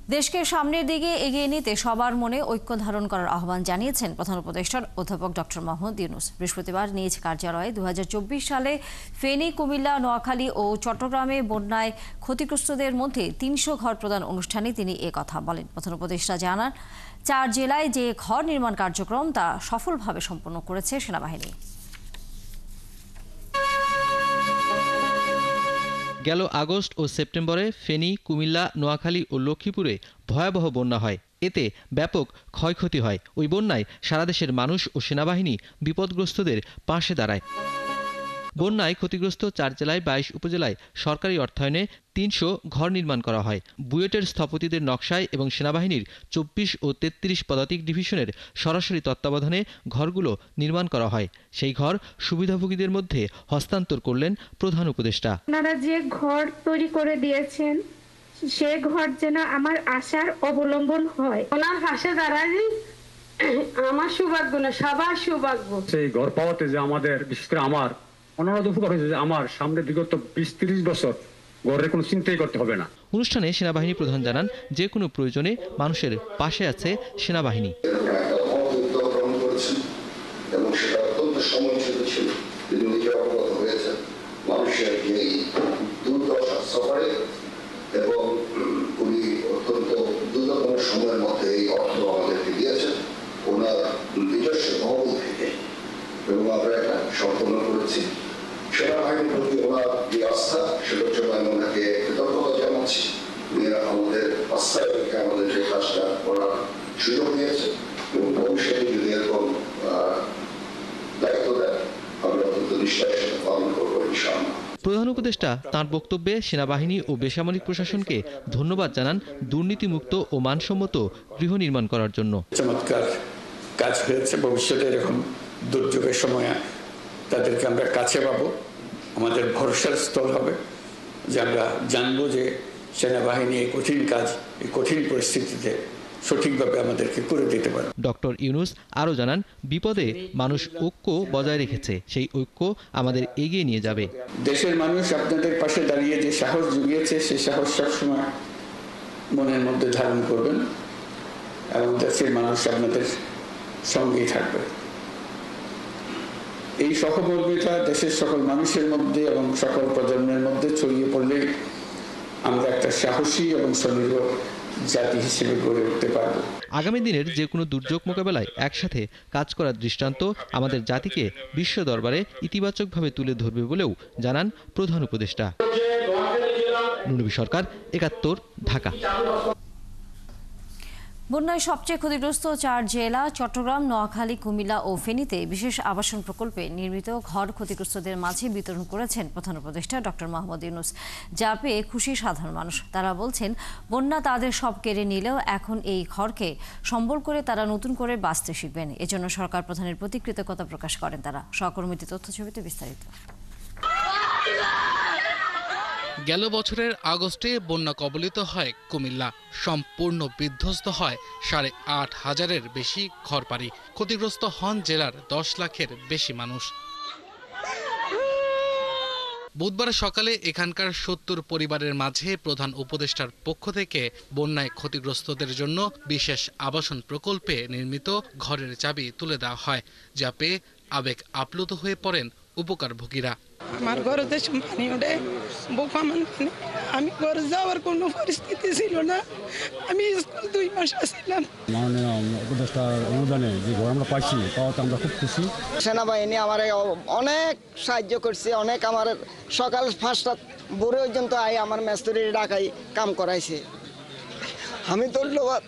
দেশকে সামনের দিকে এগিয়ে নিতে সবার মনে ঐক্য ধারণ করার আহ্বান জানিয়েছেন প্রধান উপদেষ্টা অধ্যাপক ডক্টর মোহাম্মদ ইউনূস। বৃহস্পতিবার নিজ কার্যালয়ে 2024 সালে ফেনী, কুমিল্লা, নোয়াখালী ও চট্টগ্রামে বন্যায় ক্ষতিগ্রস্তদের মধ্যে 300 ঘর প্রদান অনুষ্ঠানে তিনি কথা বলেন। প্রধান উপদেষ্টা জানান, 4 জেলায় যে ঘর নির্মাণ কার্যক্রম তা সফলভাবে সম্পন্ন করেছে সেনাবাহিনী। গেল আগস্ট ও সেপ্টেম্বরে ফেনী, কুমিল্লা, নোয়াখালী ও লক্ষ্মীপুরে ভয়াবহ বন্যা হয়। এতে ব্যাপক ক্ষয়ক্ষতি হয়। ওই বন্যায় সারা দেশের মানুষ ও সেনাবাহিনী বিপদগ্রস্তদের পাশে দাঁড়ায়। বন্যায় ক্ষতিগ্রস্ত 4 জেলায় 22 উপজেলায় সরকারি অর্থায়নে 300 ঘর নির্মাণ করা হয়। বুয়েটের স্থপতিদের নকশায় এবং সেনাবাহিনীর 24 ও 33 পদাতিক ডিভিশনের সরাসরি তত্ত্বাবধানে ঘরগুলো নির্মাণ করা হয়। সেই ঘর সুবিধাভোগীদের মধ্যে হস্তান্তর করলেন প্রধান উপদেষ্টা। আপনারা যে ঘর তৈরি করে দিয়েছেন সে ঘর যেন আমার আশার অবলম্বন হয়। ওনার পাশে দাঁড়াই আমার সৌভাগ্য না, সবার সৌভাগ্য। সেই ঘর পাওয়াতে যে আমাদের, বিশেষ করে আমার অনুরোধ উপকার হয়েছে যে আমার সামনে বিগত 20-30 বছর ঘরের কোনো চিন্তাই করতে হবে না। অনুষ্ঠানে সেনাবাহিনী প্রধান জানান, যে কোনো প্রয়োজনে মানুষের পাশে আছে সেনাবাহিনী। এবং সেটা অত্যন্ত সময়োচিত ছিল। তিনি নিজে অবগত হয়েছেন মানুষের এই দুর্দশা সফরে এবং উনি অত্যন্ত দ্রুততম সময়ের মধ্যে এই অর্থ আমাদেরকে দিয়েছেন ওনার নিজস্ব মহল থেকে, এবং আমরা এটা সম্পন্ন করেছি। সেনাবাহিনীর প্রতি ওনার যে আস্থা, সেটার জন্য আমি ওনাকে কৃতজ্ঞতা জানাচ্ছি। উনি আমাদের আস্থায় রেখে আমাদের যে কাজটা করার সুযোগ দিয়েছে, এবং ভবিষ্যতে যদি এরকম দায়িত্ব দেন আমরা অত্যন্ত নিষ্ঠার সাথে পালন করবো ইনশাআল্লাহ। প্রধান উপদেষ্টা তাঁর বক্তব্যে সেনাবাহিনী ও বেসামরিক প্রশাসনকে ধন্যবাদ জানান দুর্নীতিমুক্ত ও মানসম্মত গৃহ নির্মাণ করার জন্য। চমৎকার কাজ হয়েছে। ভবিষ্যতে এরকম দুর্যোগের সময় তাদেরকে আমরা কাছে পাবো। আমাদের ভরসার স্থল হবে যে আমরা জানবো যে সেনাবাহিনী এই কঠিন কাজ, এই কঠিন পরিস্থিতিতে সঠিকভাবে আমাদেরকে করে দিতে পারে। ডক্টর ইউনূস আরও জানান, বিপদে মানুষ ঐক্য বজায় রেখেছে, সেই ঐক্য আমাদের এগিয়ে নিয়ে যাবে। দেশের মানুষ আপনাদের পাশে দাঁড়িয়ে যে সাহস জুগিয়েছে, সেই সাহস সবসময় মনের মধ্যে ধারণ করবেন এবং দেশের মানুষ আপনাদের সঙ্গেই থাকবে। এই সহমর্মিতা দেশের সকল মানুষের মধ্যে এবং সকল প্রজন্মের মধ্যে ছড়িয়ে পড়লে আমরা একটা সাহসী এবং স্বনির্ভর জাতি হিসেবে গড়ে উঠতে পারব। আগামী দিনের যে কোনো দুর্যোগ মোকাবেলায় একসাথে কাজ করার দৃষ্টান্ত আমাদের জাতিকে বিশ্ব দরবারে ইতিবাচকভাবে তুলে ধরবে বলেও জানান প্রধান উপদেষ্টা। নুনবী সরকার, ৭১, ঢাকা। বন্যায় সবচেয়ে ক্ষতিগ্রস্ত 4 জেলা চট্টগ্রাম, নোয়াখালী, কুমিল্লা ও ফেনীতে বিশেষ আবাসন প্রকল্পে নির্মিত ঘর ক্ষতিগ্রস্তদের মাঝে বিতরণ করেছেন প্রধান উপদেষ্টা ডক্টর মোহাম্মদ ইউনূস। যা পেয়ে খুশি সাধারণ মানুষ। তারা বলছেন, বন্যা তাদের সব কেড়ে নিলেও এখন এই ঘরকে সম্বল করে তারা নতুন করে বাঁচতে শিখবেন। এজন্য সরকার প্রধানের প্রতি কৃতজ্ঞতা প্রকাশ করেন তারা। সহকর্মীদের তথ্যছবিতে বিস্তারিত। গেল বছরের আগস্টে বন্যা কবলিত হয় কুমিল্লা। সম্পূর্ণ বিধ্বস্ত হয় ৮,৫০০-এর বেশি ঘরবাড়ি। ক্ষতিগ্রস্ত হন জেলার ১০ লাখের বেশি মানুষ। বুধবার সকালে এখানকার ৭০ পরিবারের মাঝে প্রধান উপদেষ্টার পক্ষ থেকে বন্যায় ক্ষতিগ্রস্তদের জন্য বিশেষ আবাসন প্রকল্পে নির্মিত ঘরের চাবি তুলে দেওয়া হয়, যা পেয়ে আবেগ আপ্লুত হয়ে পড়েন উপকারভোগীরা। আমার ঘরে দেশে পানি ওঠে, বোকা মানে আমি ঘরে যাওয়ার কোনো পরিস্থিতি ছিল না। আমি স্কুল 2 মাস আসছিলাম। মাননীয় উপদেষ্টার অনুদানে যে ঘর আমরা পাইছি, পাওয়াতে আমরা খুব খুশি। সেনাবাহিনী আমার অনেক সাহায্য করছে, অনেক আমার সকাল 5টা ভোর পর্যন্ত আমার মেস্তুরি ডাকাই কাম করাইছে। আমি ধন্যবাদ।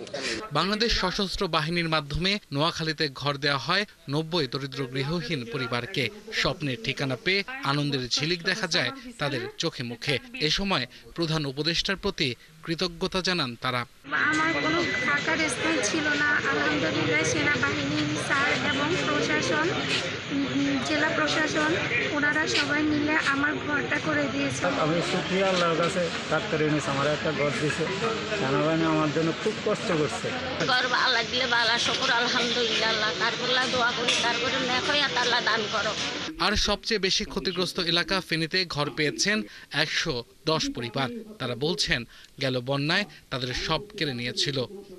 বাংলাদেশ সশস্ত্র বাহিনীর মাধ্যমে নোয়াখালীতে ঘর দেওয়া হয় 90 দরিদ্র গৃহহীন পরিবারকে। স্বপ্নের ঠিকানা পেয়ে আনন্দের ঝিলিক দেখা যায় তাদের চোখে মুখে। এ সময় প্রধান উপদেষ্টার প্রতি কৃতজ্ঞতা জানান তারা। আমার কোনো থাকার স্থান ছিল না, আলহামদুলিল্লাহ সেনাবাহিনী স্যার এবং প্রশাসন, জেলা প্রশাসন, ওনারা সবাই মিলে আমার ঘরটা করে দিয়েছে। আমি শুক্রিয়া আল্লাহর কাছে, ডাক্তার ইউনূস আমার একটা ঘর দিয়েছে। সেনাবাহিনী আমার জন্য খুব কষ্ট করছে। ঘর আল্লাহ দিলে বালা শুকর আলহামদুলিল্লাহ, তারপর দোয়া করি তারপরে নেখই আল্লাহ দান করো। আর সবচেয়ে বেশি ক্ষতিগ্রস্ত এলাকা ফেনীতে ঘর পেয়েছেন 110 পরিবার। তারা বলছেন গেল বন্যায় তাদের সব কেড়ে নিয়েছিল,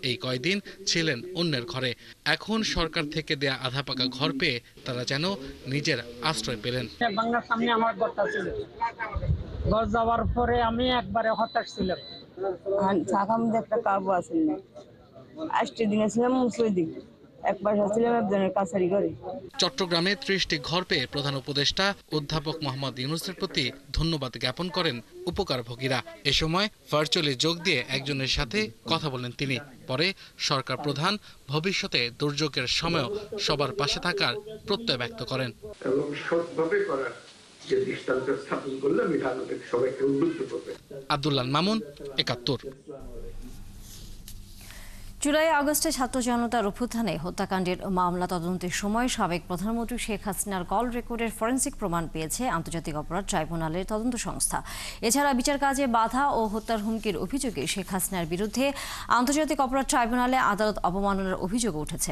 এই কয়দিন ছিলেন অন্যের ঘরে। এখন সরকার থেকে দেয়া আধা পাকা ঘর পেয়ে তারা যেন নিজের আশ্রয় পেলেন। বাংলার সামনে আমার ঘরটা ছিল, ঘর যাওয়ার পরে আমি একবারে হতাশ ছিলাম। একটা কাবু আসেন না, 8 দিনে ছিলাম মুসলিদিন, এক পাশে ছিলাম একজনের কাছারি করে। চট্টগ্রামে 30টি ঘর পেয়ে প্রধান উপদেষ্টা অধ্যাপক মোহাম্মদ ইউনূসের প্রতি ধন্যবাদ জ্ঞাপন করেন উপকারভোগীরা। এ সময় ভার্চুয়ালি যোগ দিয়ে একজনের সাথে কথা বলেন তিনি। পরে সরকার প্রধান ভবিষ্যতে দুর্যোগের সময়ও সবার পাশে থাকার প্রত্যয় ব্যক্ত করেন। এবং সৎভাবে করার যে দৃষ্টান্ত স্থাপন করলাম, এটা আমাদের সবাইকে উদ্বুদ্ধ করবে। আব্দুল্লাহ মামুন, ৭১। জুলাই আগস্টে ছাত্র জনতার অভ্যুত্থানে হত্যাকাণ্ডের মামলা তদন্তের সময় সাবেক প্রধানমন্ত্রী শেখ হাসিনার কল রেকর্ডের ফরেনসিক প্রমাণ পেয়েছে আন্তর্জাতিক অপরাধ ট্রাইব্যুনালের তদন্ত সংস্থা। এছাড়া বিচার কাজে বাধা ও হত্যার হুমকির অভিযোগে শেখ হাসিনার বিরুদ্ধে আন্তর্জাতিক অপরাধ ট্রাইব্যুনালে আদালত অবমাননার অভিযোগ উঠেছে।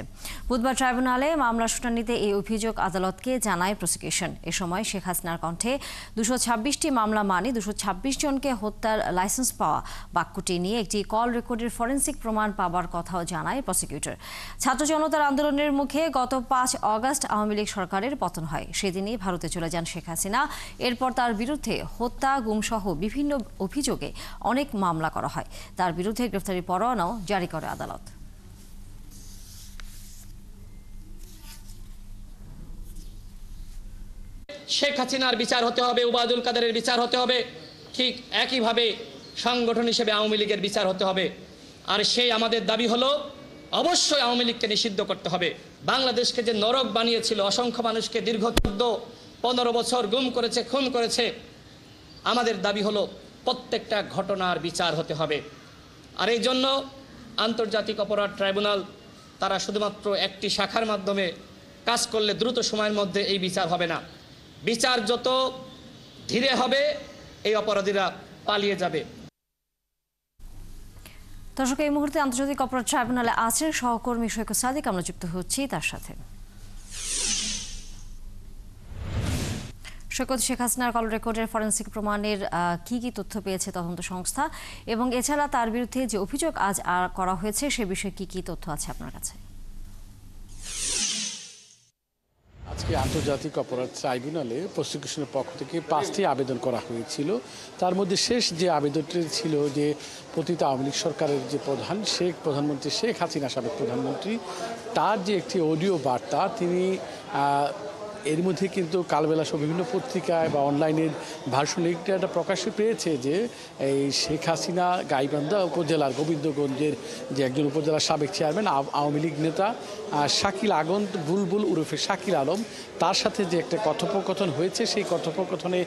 বুধবার ট্রাইব্যুনালে মামলার শুনানিতে এই অভিযোগ আদালতকে জানায় প্রসিকিউশন। এ সময় শেখ হাসিনার কণ্ঠে 226টি মামলা মানে 226 জনকে হত্যার লাইসেন্স পাওয়া বাক্যটি নিয়ে একটি কল রেকর্ডের ফরেনসিক প্রমাণ পাবার কথাও জানায় প্রসিকিউটর। ছাত্র জনতার আন্দোলনের মুখে গত 5 অগস্ট আওয়ামী লীগ সরকারের পতন হয়। সেদিনই ভারতে চলে যান শেখ হাসিনা। এরপর তার বিরুদ্ধে হত্যা, গুমসহ বিভিন্ন অভিযোগে অনেক মামলা করা হয়। তার বিরুদ্ধে গ্রেফতারি পরোয়ানাও জারি করে আদালত। শেখ হাসিনার বিচার হতে হবে, ওবায়দুল কাদেরের বিচার হতে হবে, ঠিক একইভাবে সংগঠন হিসেবে আওয়ামী লীগের বিচার হতে হবে। আর সেই আমাদের দাবি হলো অবশ্যই আওয়ামী লীগকে নিষিদ্ধ করতে হবে। বাংলাদেশকে যে নরক বানিয়েছিল, অসংখ্য মানুষকে দীর্ঘ 14-15 বছর গুম করেছে, খুন করেছে, আমাদের দাবি হলো প্রত্যেকটা ঘটনার বিচার হতে হবে। আর এই জন্য আন্তর্জাতিক অপরাধ ট্রাইব্যুনাল তারা শুধুমাত্র একটি শাখার মাধ্যমে কাজ করলে দ্রুত সময়ের মধ্যে এই বিচার হবে না। বিচার যত ধীরে হবে এই অপরাধীরা পালিয়ে যাবে। দর্শক, এই মুহূর্তে আন্তর্জাতিক অপরাধ ট্রাইব্যুনালে আছেন সহকর্মী সৈকত সাদিক। আমরা যুক্ত হচ্ছি তার সাথে। সৈকত, শেখ হাসিনার কল রেকর্ডের ফরেনসিক প্রমাণের কি কি তথ্য পেয়েছে তদন্ত সংস্থা, এবং এছাড়া তার বিরুদ্ধে যে অভিযোগ আজ করা হয়েছে সে বিষয়ে কি কি তথ্য আছে আপনার কাছে? আজকে আন্তর্জাতিক অপরাধ ট্রাইব্যুনালে প্রসিকিউশনের পক্ষ থেকে 5টি আবেদন করা হয়েছিল। তার মধ্যে শেষ যে আবেদনটি ছিল যে পতিত আওয়ামী লীগ সরকারের যে প্রধানমন্ত্রী শেখ হাসিনা, সাবেক প্রধানমন্ত্রী, তার যে একটি অডিও বার্তা তিনি এর মধ্যে কিন্তু কালবেলা সব বিভিন্ন পত্রিকায় বা অনলাইনের ভার্সন একটা প্রকাশ্যে পেয়েছে যে এই শেখ হাসিনা গাইবান্ধা উপজেলার গোবিন্দগঞ্জের যে একজন উপজেলার সাবেক চেয়ারম্যান আওয়ামী লীগ নেতা শাকিল আগন্ত বুলবুল উরফে শাকিল আলম, তার সাথে যে একটা কথোপকথন হয়েছে, সেই কথোপকথনে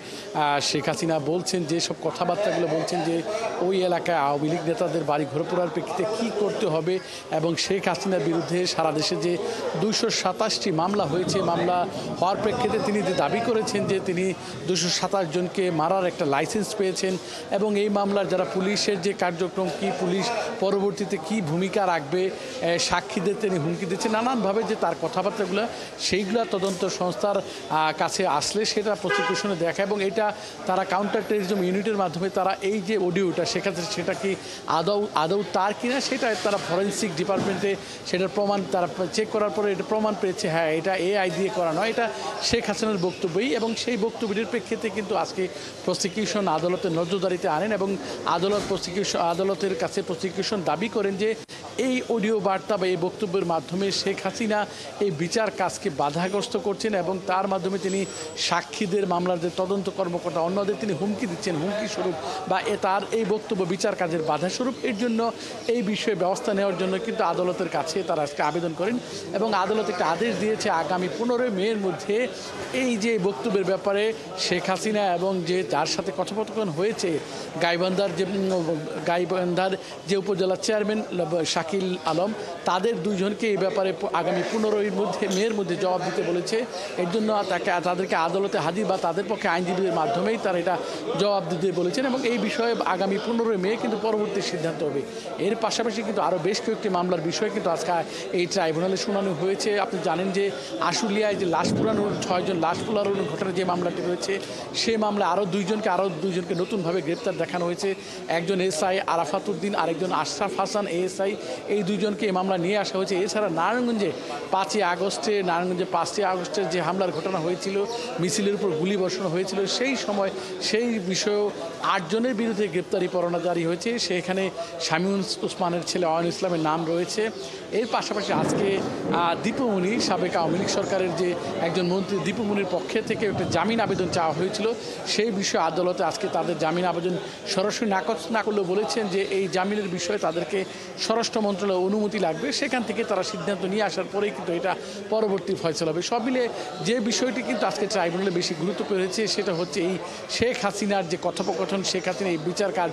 শেখ হাসিনা বলছেন, যেসব কথাবার্তাগুলো বলছেন যে ওই এলাকায় আওয়ামী লীগ নেতাদের বাড়ি ঘর পোড়ার প্রেক্ষিতে কী করতে হবে, এবং শেখ হাসিনার বিরুদ্ধে সারা দেশে যে 227টি মামলা হয়েছে, মামলা হওয়ার প্রেক্ষিতে তিনি দাবি করেছেন যে তিনি 227 জনকে মারার একটা লাইসেন্স পেয়েছেন, এবং এই মামলার যারা পুলিশের যে কার্যক্রম, কি পুলিশ পরবর্তীতে কি ভূমিকা রাখবে, সাক্ষীদের তিনি হুমকি দিচ্ছেন নানানভাবে, যে তার কথাবার্তাগুলো সেইগুলো তদন্ত সংস্থার কাছে আসলে সেটা প্রসিকিউশনে দেখা, এবং এটা তারা কাউন্টার টেররিজম ইউনিটের মাধ্যমে তারা এই যে অডিওটা সেক্ষেত্রে সেটা কি আদৌ তার কিনা সেটা তারা ফরেন্সিক ডিপার্টমেন্টে সেটার প্রমাণ তারা চেক করার পরে এটা প্রমাণ পেয়েছে হ্যাঁ এটা এআই দিয়ে করা নয়, এটা শেখ হাসিনার বক্তব্যই। এবং সেই বক্তব্যের প্রেক্ষিতে কিন্তু আজকে প্রসিকিউশন আদালতের নজরদারিতে আনেন, এবং আদালতের কাছে প্রসিকিউশন দাবি করেন যে এই অডিও বার্তা বা এই বক্তব্যের মাধ্যমে শেখ হাসিনা এই বিচার কাজকে বাধাগ্রস্ত করছেন, এবং তার মাধ্যমে তিনি সাক্ষীদের, মামলার যে তদন্ত কর্মকর্তা অন্যদের তিনি হুমকি দিচ্ছেন, হুমকি স্বরূপ বা তার এই বক্তব্য বিচার কাজের বাধা স্বরূপ। এর জন্য এই বিষয়ে ব্যবস্থা নেওয়ার জন্য কিন্তু আদালতের কাছে তারা আজকে আবেদন করেন, এবং আদালত একটা আদেশ দিয়েছে আগামী 15 মের মধ্যে এই যে বক্তব্যের ব্যাপারে শেখ হাসিনা এবং যে যার সাথে কথোপকথন হয়েছে গাইবান্ধার যে উপজেলা চেয়ারম্যান শাকিল আলম, তাদের দুইজনকে এই ব্যাপারে আগামী 15 মের মধ্যে জবাব দিতে বলেছে। এর জন্য তাদেরকে আদালতে হাজির বা তাদের পক্ষে আইনজীবীদের মাধ্যমেই তারা এটা জবাব দিতে বলেছেন এবং এই বিষয়ে আগামী 15 মে কিন্তু পরবর্তী সিদ্ধান্ত হবে। এর পাশাপাশি কিন্তু আরও বেশ কয়েকটি মামলার বিষয়ে কিন্তু আজকে এই ট্রাইব্যুনালে শুনানি হয়েছে। আপনি জানেন যে আশুলিয়ায় যে লাশ পুরানোর 6 জন লাশ পুরানোর ঘটনায় যে মামলাটি রয়েছে, সেই মামলায় আরও দুইজনকে নতুনভাবে গ্রেপ্তার দেখানো হয়েছে। একজন এসআই আরাফাত উদ্দিন, আরেকজন আশরাফ হাসান এএসআই, এই দুইজনকে এই মামলা নিয়ে আসা হয়েছে। এছাড়া নারায়ণগঞ্জে 5ই আগস্টের যে হামলার ঘটনা হয়েছিল, মিছিলের উপর গুলি বর্ষণ হয়েছিল, সেই সময় সেই বিষয়েও 8 জনের বিরুদ্ধে গ্রেপ্তারি পরোয়ানা জারি হয়েছে। সেখানে শামীম ওসমানের ছেলে অয়ন ইসলামের নাম রয়েছে। এর পাশাপাশি আজকে দীপুমণি, সাবেক আওয়ামী লীগ সরকারের যে একজন মন্ত্রী, দীপুমণির পক্ষে থেকে একটা জামিন আবেদন চাওয়া হয়েছিল। সেই বিষয়ে আদালতে আজকে তাদের জামিন আবেদন সরাসরি নাকচ না করলেও বলেছেন যে এই জামিনের বিষয়ে তাদেরকে স্বরাষ্ট্র মন্ত্রণালয়ের অনুমতি লাগবে, সেখান থেকে তারা সিদ্ধান্ত নিয়ে আসার পরেই কিন্তু এটা পরবর্তী ফয়সলা হবে। সব মিলে যে বিষয়টি কিন্তু আজকে ট্রাইব্যুনালে বেশি গুরুত্ব পেয়েছে সেটা হচ্ছে এই শেখ হাসিনার যে কথোপকথন, শেখ হাসিনা এই বিচার কাজ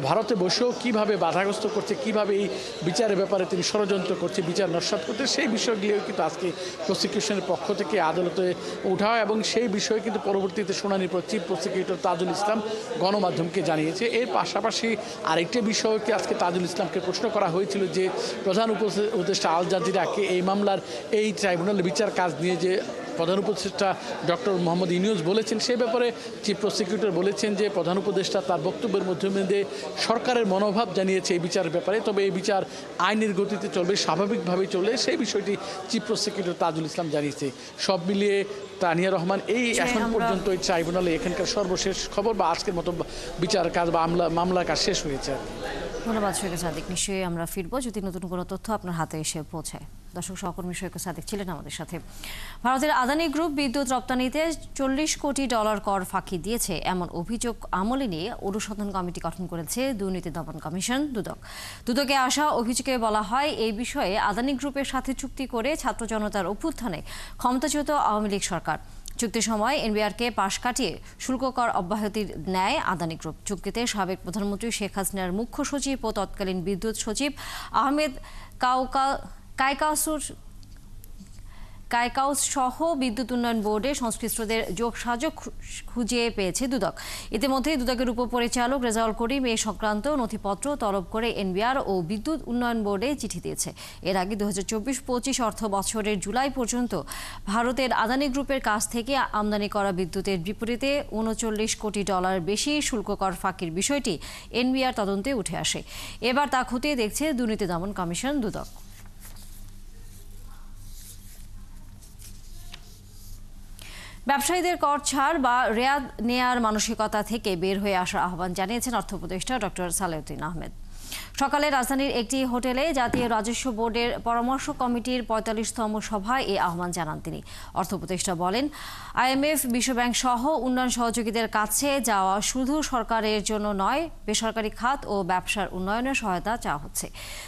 ভারতে বসেও কীভাবে বাধাগ্রস্ত করছে, কীভাবে এই বিচারের ব্যাপারে তিনি ষড়যন্ত্র করছে, বিচার নস্যাৎ করছে, সেই বিষয়গুলিও কিন্তু আজকে প্রসিকিউশনের পক্ষ থেকে আদালতে ওঠা হয় এবং সেই বিষয়ে কিন্তু পরবর্তীতে শুনানির পর চিফ প্রসিকিউটর তাজুল ইসলাম গণমাধ্যমকে জানিয়েছে। এর পাশাপাশি আরেকটি বিষয়কে আজকে তাজুল ইসলামকে প্রশ্ন করা হয়েছিল যে প্রধান উপদেষ্টা আল জাজিরাকে এই মামলার এই ট্রাইব্যুনাল বিচার কাজ নিয়ে যে প্রধান উপদেষ্টা ডক্টর মোহাম্মদ ইউনূস বলেছেন, সেই ব্যাপারে চিফ প্রসিকিউটর বলেছেন যে প্রধান উপদেষ্টা তার বক্তব্যের মাধ্যমে সরকারের মনোভাব জানিয়েছে এই বিচারের ব্যাপারে, তবে এই বিচার আইনের গতিতে চলবে, স্বাভাবিকভাবেই চলবে, সেই বিষয়টি চিফ প্রসিকিউটর তাজুল ইসলাম জানিয়েছে। সব মিলিয়ে তানিয়া রহমান, এই এখন পর্যন্ত এই ট্রাইব্যুনালে এখানকার সর্বশেষ খবর বা আজকের মতো বিচার কাজ বা মামলার কাজ শেষ হয়েছে। ধন্যবাদ সৈয়দ সাদিক। নিশ্চয়ই আমরা ফিরবো যদি নতুন কোনো তথ্য আপনার হাতে এসে পৌঁছায়। দর্শক সহকর্মী সৈয়দ সাদিক ছিলেন আমাদের সাথে। ভারতের আদানি গ্রুপ বিদ্যুৎ রপ্তানিতে $40 কোটি কর ফাঁকি দিয়েছে এমন অভিযোগ আমলে নিয়ে অনুসন্ধান কমিটি গঠন করেছে দুর্নীতি দমন কমিশন দুদকে আসা অভিযোগে বলা হয় এই বিষয়ে আদানি গ্রুপের সাথে চুক্তি করে ছাত্র জনতার অভ্যুত্থানে ক্ষমতাচ্যুত আওয়ামী লীগ সরকার। চুক্তির সময় এনবিআরকে পাশ কাটিয়ে শুল্ক কর অব্যাহতি নেয় আদানি গ্রুপ। চুক্তিতে সাবেক প্রধানমন্ত্রী শেখ হাসিনার মুখ্য সচিব ও তৎকালীন বিদ্যুৎ সচিব আহমেদ কায়কাউস সহ বিদ্যুৎ উন্নয়ন বোর্ডে সংশ্লিষ্টদের যোগসাজশ খুঁজে পেয়েছে দুদক। ইতিমধ্যেই দুদকের উপপরিচালক রেজাউল করিম এই সংক্রান্ত নথিপত্র তলব করে এনবিআর ও বিদ্যুৎ উন্নয়ন বোর্ডে চিঠি দিয়েছে। এর আগে 2024-25 অর্থ বছরের জুলাই পর্যন্ত ভারতের আদানি গ্রুপের কাছ থেকে আমদানি করা বিদ্যুতের বিপরীতে $39 কোটি বেশি শুল্ক কর ফাঁকির বিষয়টি এনবিআর তদন্তে উঠে আসে। এবার তা খতিয়ে দেখছে দুর্নীতি দমন কমিশন দুদক। ব্যবসায়ীদের কর ছাড় বা রেয়াত নেয়ার মানসিকতা থেকে বের হয়ে আসার আহ্বান জানিয়েছেন অর্থ উপদেষ্টা ডক্টর সালেউদ্দিন আহমেদ। সকালে রাজধানীর একটি হোটেলে জাতীয় রাজস্ব বোর্ডের পরামর্শ কমিটির 45তম সভায় এই আহ্বান জানান তিনি। অর্থ উপদেষ্টা বলেন, IMF, বিশ্বব্যাংক সহ উন্নয়ন সহযোগীদের কাছে যাওয়া শুধু সরকারের জন্য নয়, বেসরকারি খাত ও ব্যবসার উন্নয়নের সহায়তা চাওয়া হচ্ছে।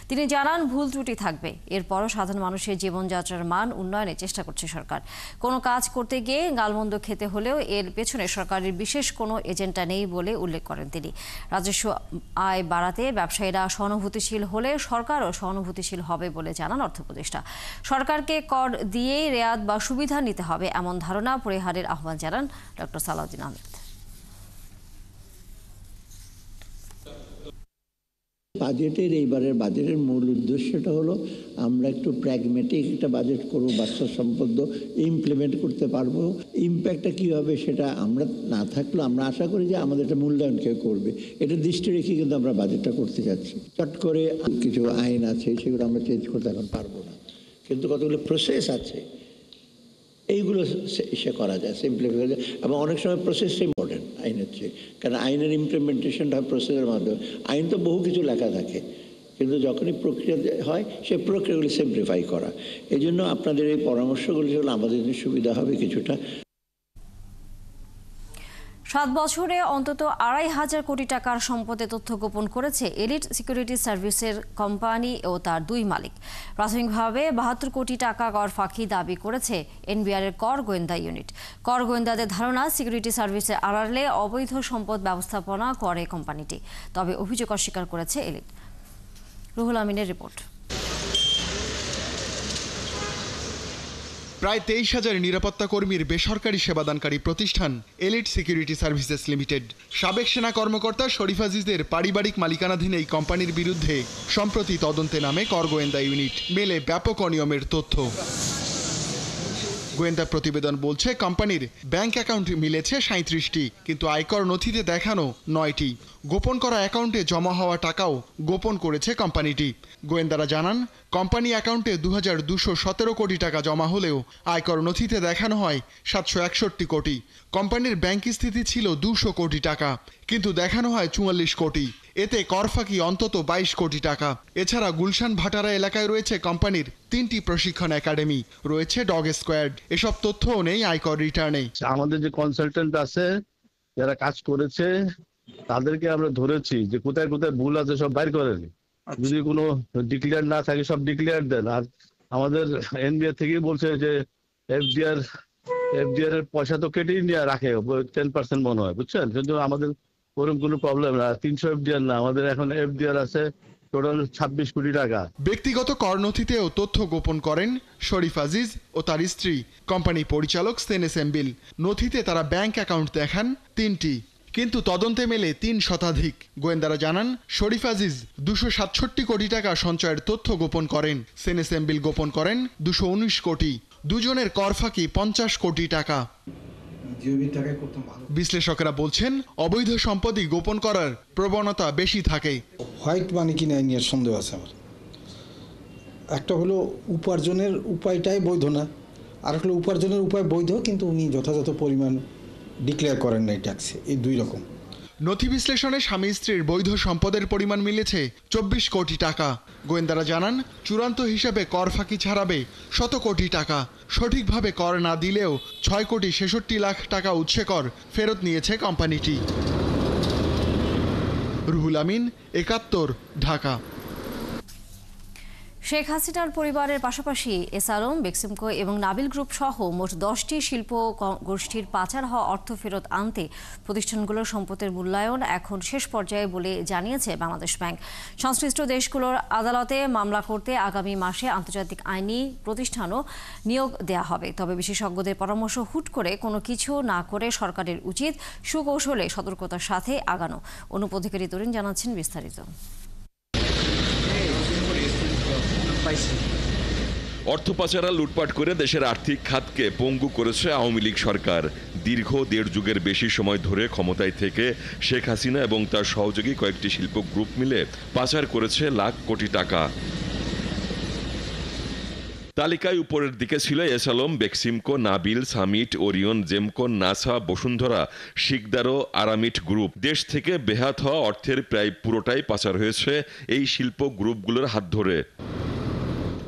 তিনি জানান, ভুল ত্রুটি থাকবে, এরপরও সাধারণ মানুষের জীবনযাত্রার মান উন্নয়নে চেষ্টা করছে সরকার। কোনো কাজ করতে গিয়ে গালমন্দ খেতে হলেও এর পেছনে সরকারের বিশেষ কোনো এজেন্ডা নেই বলে উল্লেখ করেন তিনি। রাজস্ব আয় বাড়াতে ব্যবসায়ীরা সহানুভূতিশীল হলে সরকারও সহানুভূতিশীল হবে বলে জানান অর্থ উপদেষ্টা। সরকারকে কর দিয়েই রেয়াত বা সুবিধা নিতে হবে এমন ধারণা পরিহারের আহ্বান জানান ডক্টর সালাউদ্দিন আহমেদ। বাজেটের এইবারের বাজেটের মূল উদ্দেশ্যটা হলো আমরা একটু প্র্যাগমেটিক একটা বাজেট করব, বাস্তবসম্পন্ন ইমপ্লিমেন্ট করতে পারবো। ইম্প্যাক্টটা কী হবে সেটা আমরা না থাকলেও আমরা আশা করি যে আমাদের একটা মূল্যায়ন কেউ করবে, এটা দৃষ্টি রেখে কিন্তু আমরা বাজেটটা করতে যাচ্ছি। চট করে কিছু আইন আছে সেগুলো আমরা চেঞ্জ করতে এখন পারবো না, কিন্তু কতগুলো প্রসেস আছে এইগুলো সে করা যায়, সিম্পলিফাই যায়। এবং অনেক সময় প্রসেসটাই ইম্পর্টেন্ট আইনের চেয়ে, কারণ আইনের ইমপ্লিমেন্টেশনটা হয় প্রসেসের মাধ্যমে। আইন তো বহু কিছু লেখা থাকে, কিন্তু যখনই প্রক্রিয়া হয় সেই প্রক্রিয়াগুলি সিম্পলিফাই করা। এই জন্য আপনাদের এই পরামর্শগুলি হলে আমাদের জন্য সুবিধা হবে কিছুটা। 7 বছরে অন্তত 2,500 কোটি টাকার সম্পদের তথ্য গোপন করেছে এলিট সিকিউরিটি সার্ভিসের কোম্পানি ও তার 2 মালিক। প্রাথমিকভাবে 72 কোটি টাকা কর ফাঁকি দাবি করেছে এনবিআরের কর গোয়েন্দা ইউনিট। কর গোয়েন্দাদের ধারণা, সিকিউরিটি সার্ভিসের আড়ালে অবৈধ সম্পদ ব্যবস্থাপনা করে কোম্পানিটি। তবে অভিযোগ অস্বীকার করেছে এলিট। রুহুল আমিনের রিপোর্ট। প্রায় 23,000 নিরাপত্তা কর্মীর বেসরকারি সেবাদানকারী প্রতিষ্ঠান এলিট সিকিউরিটি সার্ভিসেস লিমিটেড। সাবেক সেনা কর্মকর্তা শরীফ আজিজের পারিবারিক মালিকানাধীন এই কোম্পানির বিরুদ্ধে সম্প্রতি তদন্তে নামে কর গোয়েন্দা ইউনিট। মেলে ব্যাপক অনিয়মের তথ্য। গোয়েন্দা প্রতিবেদন বলছে কোম্পানির ব্যাংক অ্যাকাউন্ট মিলেছে 37টি, কিন্তু আয়কর নথিতে দেখানো 9টি। গোপন করা অ্যাকাউন্টে জমা হওয়া টাকাও গোপন করেছে কোম্পানিটি। গোয়েন্দারা জানান, কোম্পানি অ্যাকাউন্টে 2,217 কোটি টাকা জমা হলেও আয়কর নথিতে দেখানো হয় 761 কোটি। কোম্পানির ব্যাংক স্থিতি ছিল 200 কোটি টাকা, কিন্তু দেখানো হয় 44 কোটি। এতে কর ফাঁকি অন্তত 22 কোটি টাকা। এছাড়া গুলশান ভাটারা এলাকায় রয়েছে কোম্পানির 3টি প্রশিক্ষণ একাডেমি, রয়েছে ডগ স্কোয়াড। এসব তথ্যও নেই আয়কর রিটার্নে। আমাদের যে কনসালটেন্ট আছে যারা কাজ করেছে তাদেরকে আমরা ধরেছি যে কোথায় কোথায় ভুল আছে সব বাইর করেন, যদি কোনো ডিক্লেয়ার না থাকে সব ডিক্লেয়ার দেন। আর আমাদের এনবিআর থেকেই বলছে যে এফডিআর এর পয়সা তো কেটেই নিয়ে রাখে 10% মনে হয়, বুঝছেন। কিন্তু আমাদের ওরকম কোনো প্রবলেম না, 300 এফডিআর না, আমাদের এখন এফডিআর আছে টোটাল 26 কোটি টাকা। ব্যক্তিগত কর নথিতেও তথ্য গোপন করেন শরীফ আজিজ ও তার স্ত্রী, কোম্পানি পরিচালক সেনে সেম্বিল। নথিতে তারা ব্যাংক অ্যাকাউন্ট দেখান 3টি, কিন্তু তদন্তে মেলে 3 শতাধিক। গোয়েন্দারা জানান, শরীফ আজিজ 267 কোটি টাকা সঞ্চয়ের তথ্য গোপন করেন, সেনে সেম্বিল গোপন করেন 219 কোটি। দুজনের কর ফাঁকি 50 কোটি টাকা। বিশ্লেষকরা বলছেন, অবৈধ সম্পত্তি গোপন করার প্রবণতা বেশি থাকে। হোয়াইট মানি কিনা নিয়ে সন্দেহ আছে আমার। একটা হলো উপার্জনের উপায়টাই বৈধ না, আর হলো উপার্জনের উপায় বৈধ কিন্তু উনি যথাযথ পরিমাণ ডিক্লেয়ার করেন নাই ট্যাক্সে। এই 2 রকম। নথি বিশ্লেষণে স্বামী স্ত্রীর বৈধ সম্পদের পরিমাণ মিলেছে 24 কোটি টাকা। গোয়েন্দারা জানান, চূড়ান্ত হিসেবে কর ফাঁকি ছাড়াবে 100 কোটি টাকা। সঠিকভাবে কর না দিলেও 6 কোটি 66 লাখ টাকা উৎসে কর ফেরত নিয়েছে কোম্পানিটি। রুহুল আমিন, 71, ঢাকা। শেখ হাসিনার পরিবারের পাশাপাশি এস আলম, বেক্সিমকো এবং নাবিল গ্রুপ সহ মোট 10টি শিল্প গোষ্ঠীর পাচার হওয়া অর্থ ফেরত আনতে প্রতিষ্ঠানগুলোর সম্পদের মূল্যায়ন এখন শেষ পর্যায়ে বলে জানিয়েছে বাংলাদেশ ব্যাংক। সংশ্লিষ্ট দেশগুলোর আদালতে মামলা করতে আগামী মাসে আন্তর্জাতিক আইনি প্রতিষ্ঠানও নিয়োগ দেওয়া হবে। তবে বিশেষজ্ঞদের পরামর্শ হুট করে কোনো কিছু না করে সরকারের উচিত সুকৌশলে সতর্কতার সাথে আগানো। অনুপ অধিকারী তরুণ জানাচ্ছেন বিস্তারিত। অর্থ পাচার আর লুটপাট করে দেশের আর্থিক খাতকে পঙ্গু করেছে আওয়ামী লীগ সরকার। দীর্ঘ 1.5 যুগের বেশি সময় ধরে ক্ষমতায় থেকে শেখ হাসিনা এবং তার সহযোগী কয়েকটি শিল্প গ্রুপ মিলে পাচার করেছে লাখ কোটি টাকা। তালিকায় উপরের দিকে ছিল এস আলম, বেক্সিমকো, নাবিল, সামিট, ওরিয়ন, জেমকন, নাসা, বসুন্ধরা, শিকদারো, আরামিট গ্রুপ। দেশ থেকে বেহাত হওয়া অর্থের প্রায় পুরোটাই পাচার হয়েছে এই শিল্প গ্রুপগুলোর হাত ধরে।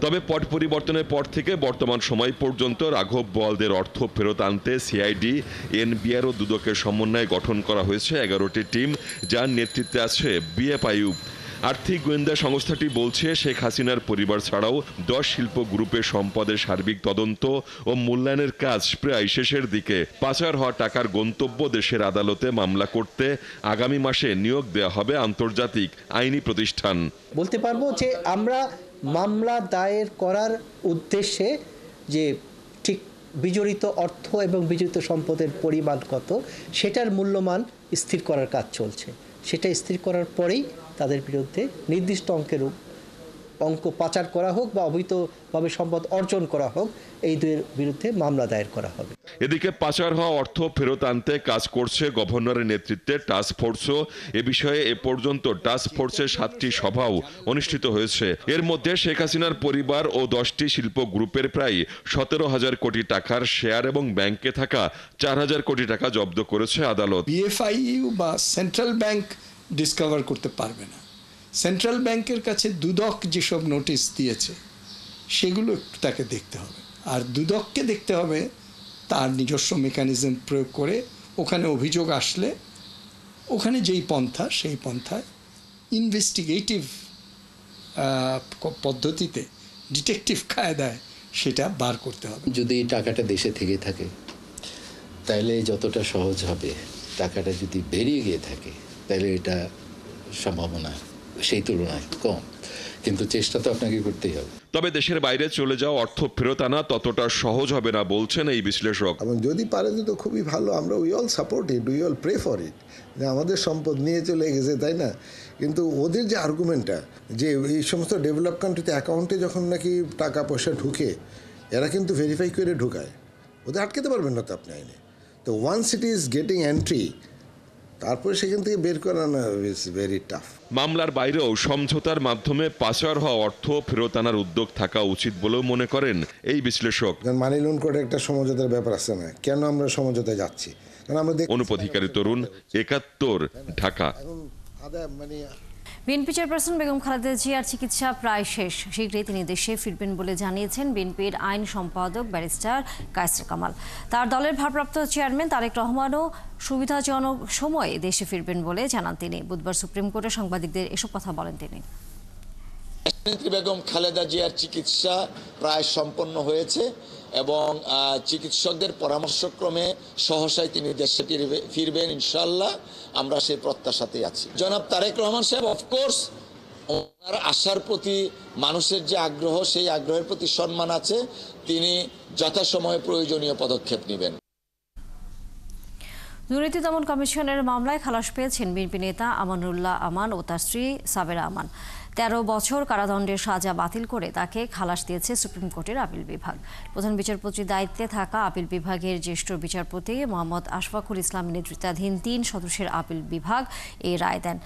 তবে পট পরিবর্তনের পর থেকে বর্তমান সময় পর্যন্ত রাঘব বোয়ালদের অর্থ ফেরত আনতে সিআইডি, এনবিআর ও দুদকের সমন্বয়ে গঠন করা হয়েছে 11টি টিম, যার নেতৃত্বে আছে বিএফ আইয়ুব। আর্থিক গোয়েন্দা সংস্থাটি বলছে, শেখ হাসিনার পরিবার ছাড়াও 10 শিল্প গ্রুপের সম্পদের সার্বিক তদন্ত ও মূল্যায়নের কাজ প্রায় শেষের দিকে। পাচার হওয়া টাকার গন্তব্য দেশের আদালতে মামলা করতে আগামী মাসে নিয়োগ দেওয়া হবে আন্তর্জাতিক আইনি প্রতিষ্ঠান। বলতে পারবো যে আমরা মামলা দায়ের করার উদ্দেশ্যে যে ঠিক বিজড়িত অর্থ এবং বিজড়িত সম্পদের পরিমাণ কত সেটার মূল্যমান স্থির করার কাজ চলছে। সেটা স্থির করার পরেই তাদের বিরুদ্ধে নির্দিষ্ট অঙ্ক পাচার করা হোক বা অবৈধভাবে সম্পদ অর্জন করা হোক, এই দুয়ের বিরুদ্ধে মামলা দায়ের করা হবে। এদিকে পাচার হওয়া অর্থ ফেরত আনতে কাজ করছে গভর্নরের নেতৃত্বে টাস্ক ফোর্সও। এ বিষয়ে এ পর্যন্ত টাস্ক ফোর্সের 7টি সভাও অনুষ্ঠিত হয়েছে। এর মধ্যে শেখ হাসিনার পরিবার ও 10টি শিল্প গ্রুপের প্রায় 17,000 কোটি টাকার শেয়ার এবং ব্যাংকে থাকা 4,000 কোটি টাকা জব্দ করেছে আদালত। বিএফআইইউ বা সেন্ট্রাল ব্যাংক ডিসকভার করতে পারবে না। সেন্ট্রাল ব্যাংকের কাছে দুদক যেসব নোটিশ দিয়েছে সেগুলো একটু তাকে দেখতে হবে, আর দুদককে দেখতে হবে তার নিজস্ব মেকানিজম প্রয়োগ করে ওখানে অভিযোগ আসলে ওখানে যেই পন্থা সেই পন্থায় ইনভেস্টিগেটিভ পদ্ধতিতে ডিটেকটিভ কায়দায় সেটা বার করতে হবে। যদি টাকাটা দেশে থেকে থাকে তাহলে যতটা সহজ হবে, টাকাটা যদি বেরিয়ে গিয়ে থাকে তাহলে এটা সম্ভাবনা সেই তুলনায় কম, কিন্তু চেষ্টা তো আপনাকে করতেই হবে। তবে দেশের বাইরে চলে যাওয়া অর্থ ফেরত আনা ততটা সহজ হবে না বলছেন এই বিশ্লেষক। এবং যদি পারে তো খুবই ভালো, আমরা we all support it, we all pray for it, যে আমাদের সম্পদ নিয়ে চলে গেছে, তাই না? কিন্তু ওদের যে আর্গুমেন্টটা যে এই সমস্ত ডেভেলপ কান্ট্রিতে অ্যাকাউন্টে যখন নাকি টাকা পয়সা ঢুকে, এরা কিন্তু ভেরিফাই করে ঢুকায়, ওদের আটকাতে পারবেন না তো আপনি আইনে। তো once it is getting entry, তারপরে সেখান থেকে বের করানো ইজ ভেরি টাফ। মামলার বাইরেও সমঝোতার মাধ্যমে পাচার হওয়া অর্থ ফেরত আনার উদ্যোগ থাকা উচিত বলেও মনে করেন এই বিশ্লেষক। মানি লন্ডারিং করে একটা সমঝোতার ব্যাপার আছে না, কেন আমরা সমঝোতায় যাচ্ছি? কারণ আমরা অনুপধিকারী তরুণ, ৭১, ঢাকা। বিএনপি চেয়ারপারসন বেগম খালেদা জিয়ার চিকিৎসা প্রায় শেষ। শীঘ্রই তিনি দেশে ফিরবেন বলে জানিয়েছেন বিএনপির আইন সম্পাদক ব্যারিস্টার কায়সার কামাল। তার দলের ভারপ্রাপ্ত চেয়ারম্যান তারেক রহমানও সুবিধাজনক সময়ে দেশে ফিরবেন বলে জানান তিনি। বুধবার সুপ্রিম কোর্টে সাংবাদিকদের এসব কথা বলেন তিনি। বেগম খালেদা জিয়ার চিকিৎসা প্রায় সম্পন্ন হয়েছে এবং চিকিৎসকদের পরামর্শক্রমে সহসায় তিনি দেশে ফিরবেন ইনশাআল্লাহ, আমরা সেই প্রত্যাশাতেই আছি। জনাব তারেক রহমান সাহেব অফকোর্স ওনার আশার প্রতি মানুষের যে আগ্রহ, সেই আগ্রহের প্রতি সম্মান আছে, তিনি যথাসময়ে প্রয়োজনীয় পদক্ষেপ নেবেন। দুর্নীতি দমন কমিশনের মামলায় খালাস পেয়েছেন বিএনপি নেতা আমানুল্লাহ আমান ও তার স্ত্রী সাবেরা আমান। ১৩ বছর কারাদণ্ডের সাজা বাতিল করে তাকে খালাস দিয়েছে সুপ্রিম কোর্টের আপিল বিভাগ। প্রধান বিচারপতির দায়িত্বে থাকা আপিল বিভাগের জ্যেষ্ঠ বিচারপতি মোহাম্মদ আশফাকুল ইসলামের নেতৃত্বাধীন ৩ সদস্যের আপিল বিভাগ এই রায় দেন।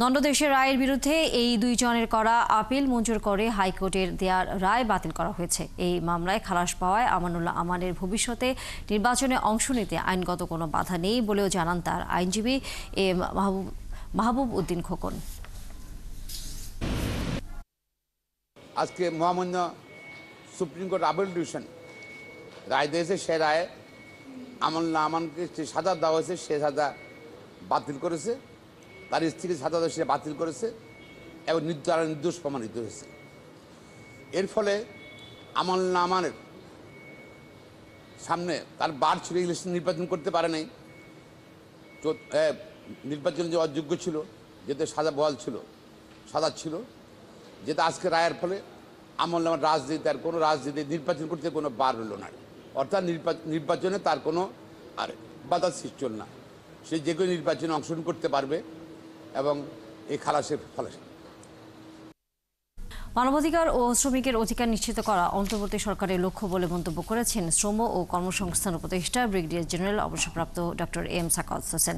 দণ্ডাদেশের রায়ের বিরুদ্ধে এই ২ জনের করা আপিল মঞ্জুর করে হাইকোর্টের দেয়া রায় বাতিল করা হয়েছে। এই মামলায় খালাস পাওয়ায় আমানুল্লাহ আমানের ভবিষ্যতে নির্বাচনে অংশ নিতে আইনগত কোনো বাধা নেই বলেও জানান তার আইনজীবী মাহবুব উদ্দিন খোকন। আজকে মহামান্য সুপ্রিম কোর্ট আপিল ডিভিশন রায় দিয়েছে, সে রায়ে আমানুল্লাহ আমানকে যে সাজা দেওয়া হয়েছে সে সাজা বাতিল করেছে, তার স্ত্রীর সাজা সে বাতিল করেছে এবং তারা নির্দোষ প্রমাণিত হয়েছে। এর ফলে আমানুল্লাহ আমানের সামনে তার বার ছিল, ইলেকশন নির্বাচন করতে পারে নাই, নির্বাচন যে অযোগ্য ছিল, যেতে সাজা বহাল ছিল, সাজা ছিল, যেটা আজকে রায়ের ফলে আমানুল্লাহ আমার রাজনীতি আর কোনো রাজনীতি নির্বাচন করতে কোনো বার হলো না, অর্থাৎ নির্বাচনে তার কোনো আর বাধা সৃষ্টি হল না, সে যে কোনো নির্বাচনে অংশগ্রহণ করতে পারবে এবং এই খালাসের ফলে। মানবাধিকার ও শ্রমিকের অধিকার নিশ্চিত করা অন্তর্বর্তী সরকারের লক্ষ্য বলে মন্তব্য করেছেন শ্রম ও কর্মসংস্থান উপদেষ্টা ব্রিগেডিয়ার জেনারেল অবসরপ্রাপ্ত ডক্টর এম সাখাওয়াত হোসেন।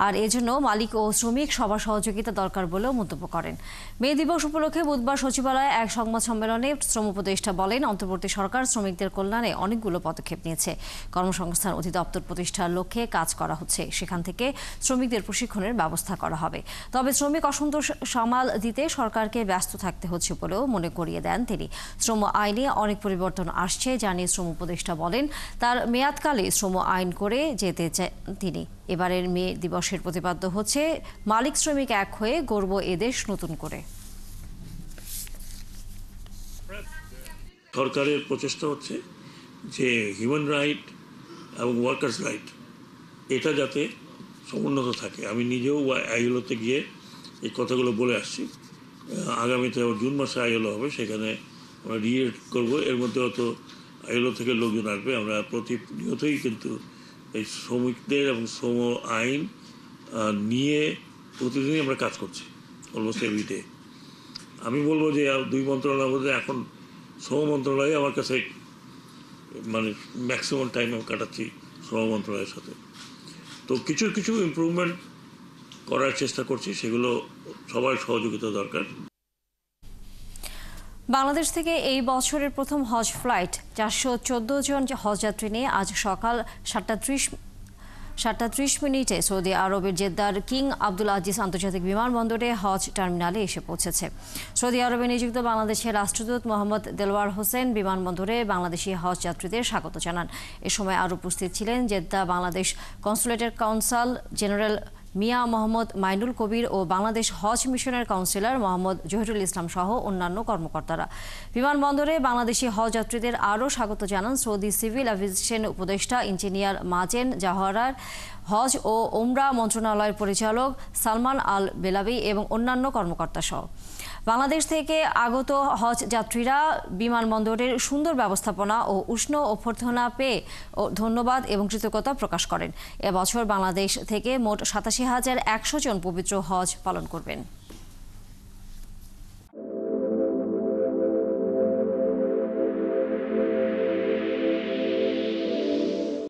আর এজন্য মালিক ও শ্রমিক সবার সহযোগিতা দরকার বলেও মন্তব্য করেন। মে দিবস উপলক্ষে বুধবার সচিবালয়ে এক সংবাদ সম্মেলনে শ্রম উপদেষ্টা বলেন, অন্তর্বর্তী সরকার শ্রমিকদের কল্যাণে অনেকগুলো পদক্ষেপ নিয়েছে। কর্মসংস্থান অধিদপ্তর প্রতিষ্ঠার লক্ষ্যে কাজ করা হচ্ছে, সেখান থেকে শ্রমিকদের প্রশিক্ষণের ব্যবস্থা করা হবে। তবে শ্রমিক অসন্তোষ সামাল দিতে সরকারকে ব্যস্ত থাকতে হচ্ছে বলে মনে করিয়ে দেন তিনি। শ্রম আইনে অনেক পরিবর্তন আসছে জানিয়ে শ্রম উপদেষ্টা বলেন, তার মেয়াদকালে শ্রম আইন করে যেতে চান তিনি। এবারের মে দিবসের প্রতিপাদ্য হচ্ছে মালিক শ্রমিক এক হয়ে গড়ব এদেশ নতুন করে। সরকারের প্রচেষ্টা হচ্ছে যে হিউম্যান রাইট এবং ওয়ার্কার্স রাইট এটা যাতে সমুন্নত থাকে। আমি নিজেও আইএলওতে গিয়ে এই কথাগুলো বলে আসছি। আগামীতে জুন মাসে আইএলও হবে, সেখানে আমরা রিএড করবো। এর মধ্যে হয়তো আইএলও থেকে লোকজন আসবে। আমরা প্রতিনিয়তই কিন্তু এই শ্রমিকদের এবং শ্রম আইন নিয়ে প্রতিদিনই আমরা কাজ করছি, অলমোস্ট এভরিডে। আমি বলবো যে 2 মন্ত্রণালয়ের মধ্যে এখন শ্রম মন্ত্রণালয় আমার কাছে মানে ম্যাক্সিমাম টাইম আমি কাটাচ্ছি শ্রম মন্ত্রণালয়ের সাথে। তো কিছু ইমপ্রুভমেন্ট করার চেষ্টা করছি, সেগুলো সবার সহযোগিতা দরকার। বাংলাদেশ থেকে এই বছরের প্রথম হজ ফ্লাইট 414 জন হজযাত্রী নিয়ে আজ সকাল 7:30 সৌদি আরবের জেদ্দার কিং আব্দুল আজিজ আন্তর্জাতিক বিমানবন্দরে হজ টার্মিনালে এসে পৌঁছেছে। সৌদি আরবে নিযুক্ত বাংলাদেশের রাষ্ট্রদূত মোহাম্মদ দেলওয়ার হোসেন বিমানবন্দরে বাংলাদেশি হজ যাত্রীদের স্বাগত জানান। এ সময় আরও উপস্থিত ছিলেন Jeddah Bangladesh কনসুলেটের consul general Mia Mohammad Mainul কবির ও বাংলাদেশ হজ মিশনের কাউন্সিলর মোহাম্মদ জহিরুল ইসলাম সহ অন্যান্য কর্মকর্তারা। বিমানবন্দরে বাংলাদেশি হজ যাত্রীদের আরও স্বাগত জানান সৌদি সিভিল অ্যাভিয়েশন উপদেষ্টা ইঞ্জিনিয়ার মাজেন জাওহারার, হজ ও ওমরা মন্ত্রণালয়ের পরিচালক সালমান আল বেলাবি এবং অন্যান্য কর্মকর্তা সহ। বাংলাদেশ থেকে আগত হজ যাত্রীরা বিমানবন্দরের সুন্দর ব্যবস্থাপনা ও উষ্ণ অভ্যর্থনা পেয়ে ধন্যবাদ এবং কৃতজ্ঞতা প্রকাশ করেন। এবছর বাংলাদেশ থেকে মোট ৮৭,১০০ জন পবিত্র হজ পালন করবেন।